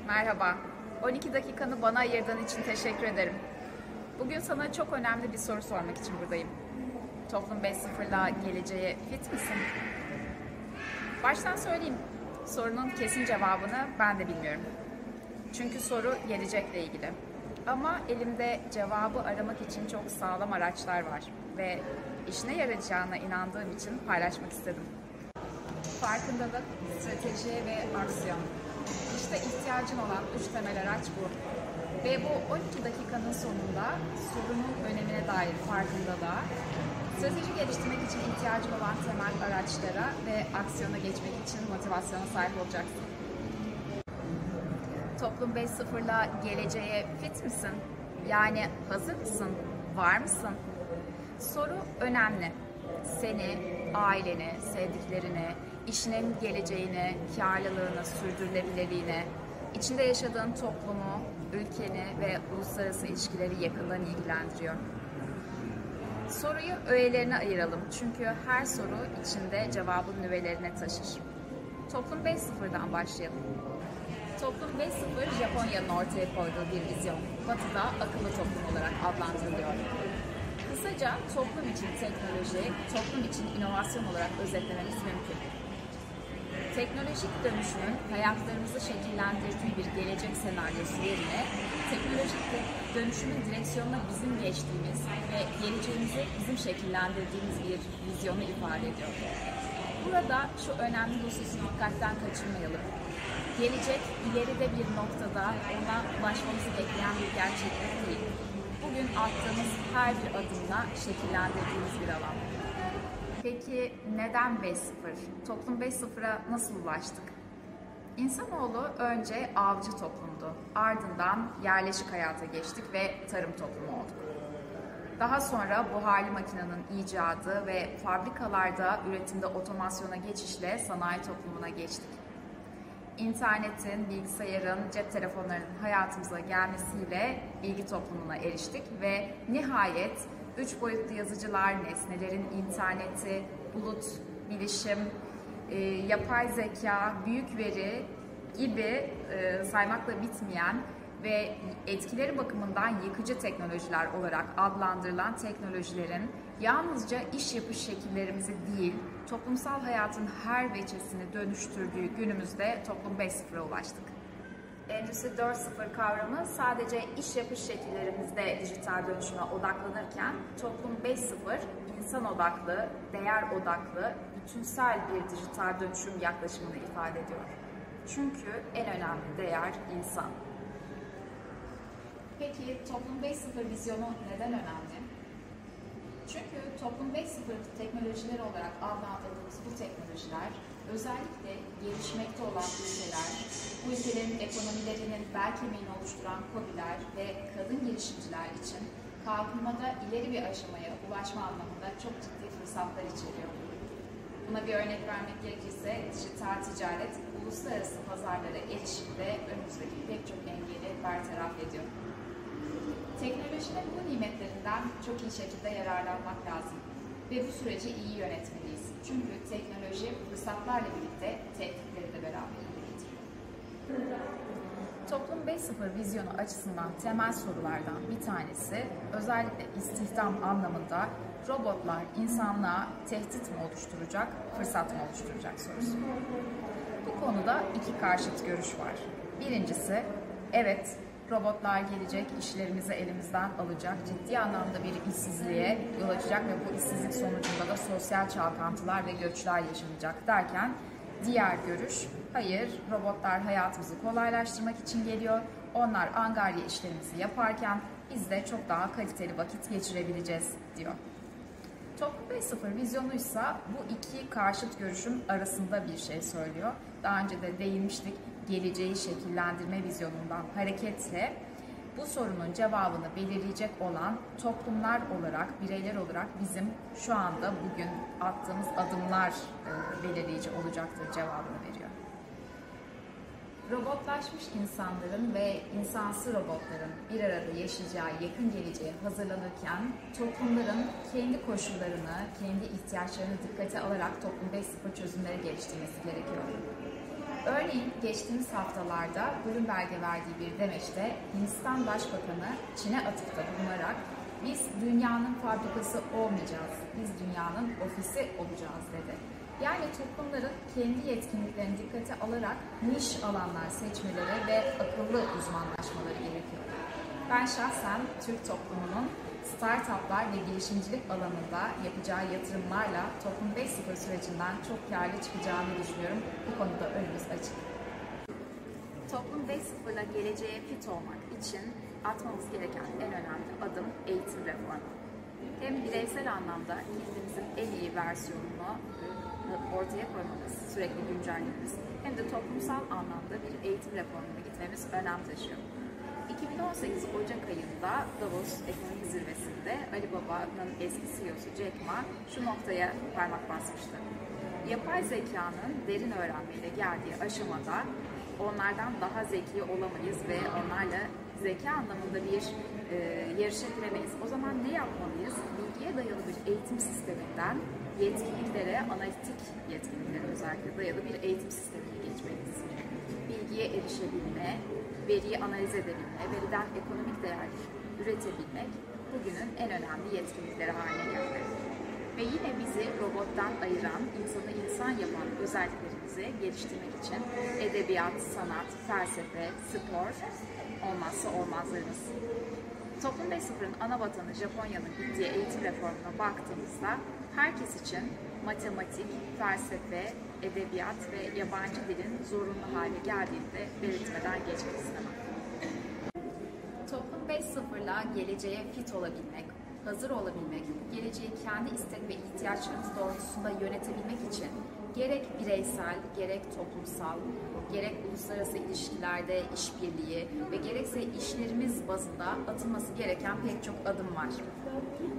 Merhaba. 12 dakikanı bana ayırdığın için teşekkür ederim. Bugün sana çok önemli bir soru sormak için buradayım. Toplum 5.0'la geleceğe fit misin? Baştan söyleyeyim, sorunun kesin cevabını ben de bilmiyorum. Çünkü soru gelecekle ilgili. Ama elimde cevabı aramak için çok sağlam araçlar var ve işine yarayacağına inandığım için paylaşmak istedim. Farkındalık, strateji ve aksiyon. İşte ihtiyacın olan 3 temel araç bu. Ve bu 12 dakikanın sonunda sorunun önemine dair farkındalığa, strateji geliştirmek için ihtiyacın olan temel araçlara ve aksiyona geçmek için motivasyona sahip olacaksın. Toplum 5.0'la geleceğe fit misin? Yani hazır mısın? Var mısın? Soru önemli. Seni, aileni, sevdiklerini, işinin geleceğini, karlılığını, sürdürülebilirliğini, içinde yaşadığın toplumu, ülkeni ve uluslararası ilişkileri yakından ilgilendiriyor. Soruyu öğelerine ayıralım çünkü her soru içinde cevabın nüvelerini taşır. Toplum 5.0'dan başlayalım. Toplum 5.0 Japonya'nın ortaya koyduğu bir vizyon. Batı'da akıllı toplum olarak adlandırılıyor. Kısaca toplum için teknoloji, toplum için inovasyon olarak özetlememiz mümkün. Teknolojik dönüşümün hayatlarımızı şekillendirdiği bir gelecek senaryosu yerine teknolojik dönüşümün direksiyonuna bizim geçtiğimiz ve geleceğimizi bizim şekillendirdiğimiz bir vizyonu ifade ediyor. Burada şu önemli hususu dikkatten kaçırmayalım. Gelecek ileride bir noktada ona ulaşmamızı bekleyen bir gerçeklik değil. Bugün attığımız her bir adımla şekillendirdiğimiz bir alan. Peki neden 5.0? Toplum 5.0'a nasıl ulaştık? İnsanoğlu önce avcı toplumdu. Ardından yerleşik hayata geçtik ve tarım toplumu olduk. Daha sonra buharlı makinenin icadı ve fabrikalarda üretimde otomasyona geçişle sanayi toplumuna geçtik. İnternetin, bilgisayarın, cep telefonlarının hayatımıza gelmesiyle bilgi toplumuna eriştik ve nihayet 3 boyutlu yazıcılar, nesnelerin interneti, bulut, bilişim, yapay zeka, büyük veri gibi saymakla bitmeyen ve etkileri bakımından yıkıcı teknolojiler olarak adlandırılan teknolojilerin yalnızca iş yapış şekillerimizi değil, toplumsal hayatın her veçesini dönüştürdüğü günümüzde Toplum 5.0'a ulaştık. Endüstri 4.0 kavramı sadece iş yapış şekillerimizde dijital dönüşüme odaklanırken Toplum 5.0 insan odaklı, değer odaklı, bütünsel bir dijital dönüşüm yaklaşımını ifade ediyor. Çünkü en önemli değer insan. Peki Toplum 5.0 vizyonu neden önemli? Çünkü Toplum 5.0 teknolojileri olarak adlandırdığımız bu teknolojiler özellikle gelişmekte olan ülkeler, bu ülkelerin ekonomilerinin bel kemiğini oluşturan KOBİ'ler ve kadın girişimciler için kalkınmada ileri bir aşamaya ulaşma anlamında çok ciddi fırsatlar içeriyor. Buna bir örnek vermek gerekirse dijital ticaret, uluslararası pazarlara erişimde önümüzdeki pek çok engeli bertaraf ediyor. Teknolojinin bu nimetlerinden çok iyi şekilde yararlanmak lazım ve bu süreci iyi yönetmeliyiz. Çünkü teknoloji fırsatlarla birlikte tehditleri de beraberinde getiriyor. Toplum 5.0 vizyonu açısından temel sorulardan bir tanesi özellikle istihdam anlamında robotlar insanlığa tehdit mi oluşturacak, fırsat mı oluşturacak sorusu. Bu konuda iki karşıt görüş var. Birincisi, evet, robotlar gelecek, işlerimizi elimizden alacak, ciddi anlamda bir işsizliğe yol açacak ve bu işsizlik sonucunda da sosyal çalkantılar ve göçler yaşanacak derken, diğer görüş, hayır, robotlar hayatımızı kolaylaştırmak için geliyor, onlar angarya işlerimizi yaparken biz de çok daha kaliteli vakit geçirebileceğiz diyor. Toplum 5.0 vizyonuysa bu iki karşıt görüşün arasında bir şey söylüyor. Daha önce de değinmiştik, geleceği şekillendirme vizyonundan hareketle bu sorunun cevabını belirleyecek olan toplumlar olarak, bireyler olarak bizim şu anda bugün attığımız adımlar belirleyici olacaktır cevabını veriyor. Robotlaşmış insanların ve insansı robotların bir arada yaşayacağı yakın geleceğe hazırlanırken toplumların kendi koşullarını, kendi ihtiyaçlarını dikkate alarak Toplum 5.0 çözümleri geliştirmesi gerekiyor. Örneğin geçtiğimiz haftalarda Bloomberg'e verdiği bir demeçte Hindistan Başbakanı Çin'e atıfta bulunarak biz dünyanın fabrikası olmayacağız, biz dünyanın ofisi olacağız dedi. Yani toplumların kendi yetkinliklerini dikkate alarak niş alanlar seçmeleri ve akıllı uzmanlaşmaları gerekiyor. Ben şahsen Türk toplumunun startuplar ve girişimcilik alanında yapacağı yatırımlarla Toplum 5.0 sürecinden çok kârlı çıkacağını düşünüyorum. Bu konuda önümüz açık. Toplum 5.0 ile geleceğe fit olmak için atmamız gereken en önemli adım eğitim reformu. Hem bireysel anlamda kendimizin en iyi versiyonunu ortaya koymamız, sürekli güncellememiz, hem de toplumsal anlamda bir eğitim reformuna gitmemiz önem taşıyor. 2018 Ocak ayında Davos Ekonomik Zirvesi'nde Ali Baba'nın eski CEO'su Jack Ma şu noktaya parmak basmıştı. Yapay zekanın derin öğrenmeyle geldiği aşamada onlardan daha zeki olamayız ve onlarla zeka anlamında bir yarışa giremeyiz. O zaman ne yapmalıyız? Bilgiye dayalı bir eğitim sisteminden yetkinliklere, analitik yetkinliklere özellikle dayalı bir eğitim sistemine geçmeliyiz. Bilgiye erişebilme, veriyi analiz edebilme, veriden ekonomik değer üretebilmek bugünün en önemli yetkinlikleri haline geldi. Ve yine bizi robottan ayıran, insanı insan yapan özelliklerimizi geliştirmek için edebiyat, sanat, felsefe, spor olmazsa olmazlarımız. Toplum 5.0'ın ana vatanı Japonya'nın gittiği eğitim reformuna baktığımızda herkes için matematik, felsefe, edebiyat ve yabancı dilin zorunlu hale geldiğinde belirtmeden geçmek istemem. Toplum 5.0'la geleceğe fit olabilmek, hazır olabilmek, geleceği kendi istek ve ihtiyaçlarımız doğrultusunda yönetebilmek için gerek bireysel, gerek toplumsal, gerek uluslararası ilişkilerde işbirliği ve gerekse işlerimiz bazında atılması gereken pek çok adım var.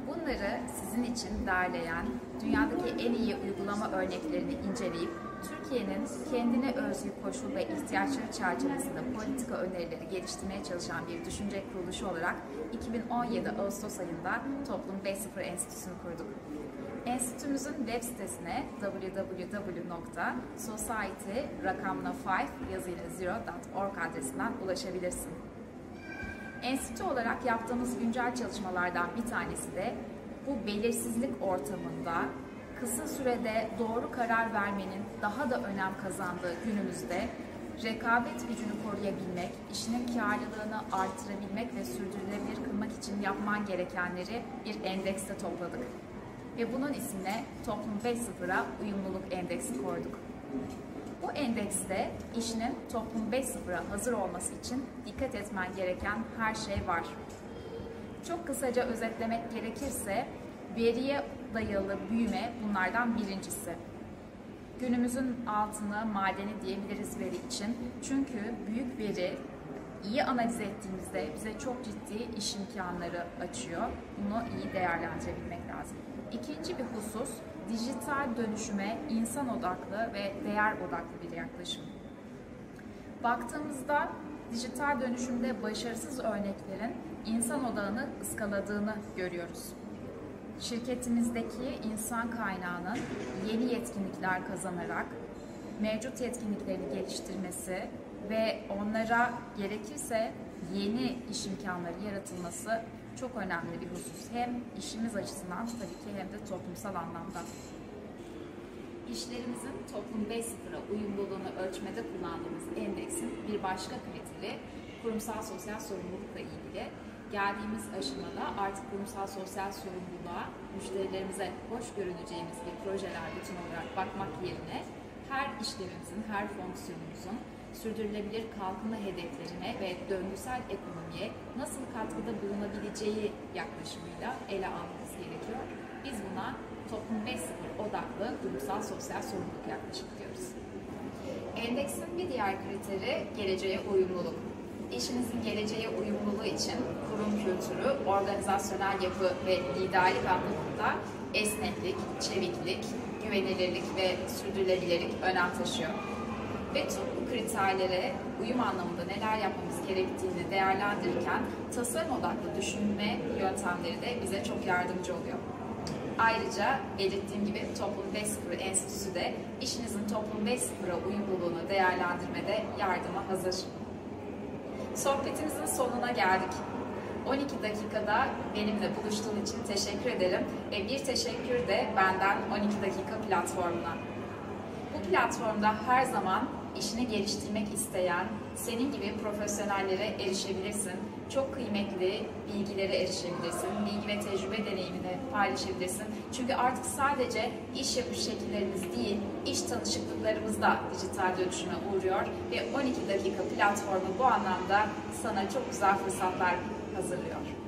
Bunları sizin için derleyen, dünyadaki en iyi uygulama örneklerini inceleyip, Türkiye'nin kendine özgü koşul ve ihtiyaçları çerçevesinde politika önerileri geliştirmeye çalışan bir düşünce kuruluşu olarak 2017 Ağustos ayında Toplum 5.0 Enstitüsü'nü kurduk. Enstitümüzün web sitesine www.society5 adresinden ulaşabilirsin. Enstitü olarak yaptığımız güncel çalışmalardan bir tanesi de bu belirsizlik ortamında kısa sürede doğru karar vermenin daha da önem kazandığı günümüzde rekabet gücünü koruyabilmek, işinin karlılığını artırabilmek ve sürdürülebilir kılmak için yapman gerekenleri bir endekste topladık. Ve bunun ismine Toplum 5.0'a uyumluluk endeksi koyduk. Bu endekste işinin Toplum 5.0'a hazır olması için dikkat etmen gereken her şey var. Çok kısaca özetlemek gerekirse, veriye dayalı büyüme bunlardan birincisi. Günümüzün altını, madeni diyebiliriz veri için. Çünkü büyük veri iyi analiz ettiğimizde bize çok ciddi iş imkanları açıyor. Bunu iyi değerlendirebilmek lazım. İkinci bir husus, dijital dönüşüme insan odaklı ve değer odaklı bir yaklaşım. Baktığımızda dijital dönüşümde başarısız örneklerin insan odağını ıskaladığını görüyoruz. Şirketimizdeki insan kaynağının yeni yetkinlikler kazanarak mevcut yetkinliklerini geliştirmesi ve onlara gerekirse yeni iş imkanları yaratılması çok önemli bir husus. Hem işimiz açısından tabii ki hem de toplumsal anlamda. İşlerimizin Toplum 5.0'a uyumluluğunu ölçmede kullandığımız endeksin bir başka kriteri kurumsal sosyal sorumlulukla ilgili. Geldiğimiz aşamada artık kurumsal sosyal sorumluluğa müşterilerimize hoş görüneceğimiz bir projeler bütün olarak bakmak yerine her işlemimizin, her fonksiyonumuzun sürdürülebilir kalkınma hedeflerine ve döngüsel ekonomiye nasıl katkıda bulunabileceği yaklaşımıyla ele almamız gerekiyor. Biz buna Toplum 5.0 odaklı kurumsal sosyal sorumluluk yaklaşımı diyoruz. Endeksin bir diğer kriteri geleceğe uyumluluk. İşinizin geleceğe uyumluluğu için kurum kültürü, organizasyonel yapı ve liderlik anlamında esneklik, çeviklik, güvenilirlik ve sürdürülebilirlik önem taşıyor. Ve tüm bu kriterlere uyum anlamında neler yapmamız gerektiğini değerlendirirken tasarım odaklı düşünme yöntemleri de bize çok yardımcı oluyor. Ayrıca belirttiğim gibi Toplum 5.0 Enstitüsü de işinizin Toplum 5.0'a uyumluluğunu değerlendirmede yardıma hazır. Sohbetimizin sonuna geldik. 12 dakikada benimle buluştuğun için teşekkür ederim. Bir teşekkür de benden 12 dakika platformuna. Bu platformda her zaman işini geliştirmek isteyen, senin gibi profesyonellere erişebilirsin. Çok kıymetli bilgilere erişebilirsin. Bilgi ve tecrübe deneyimini paylaşabilirsin. Çünkü artık sadece iş yapış şekillerimiz değil, iş tanışıklıklarımız da dijital dönüşüme uğruyor. Ve 12 dakika platformu bu anlamda sana çok güzel fırsatlar hazırlıyor.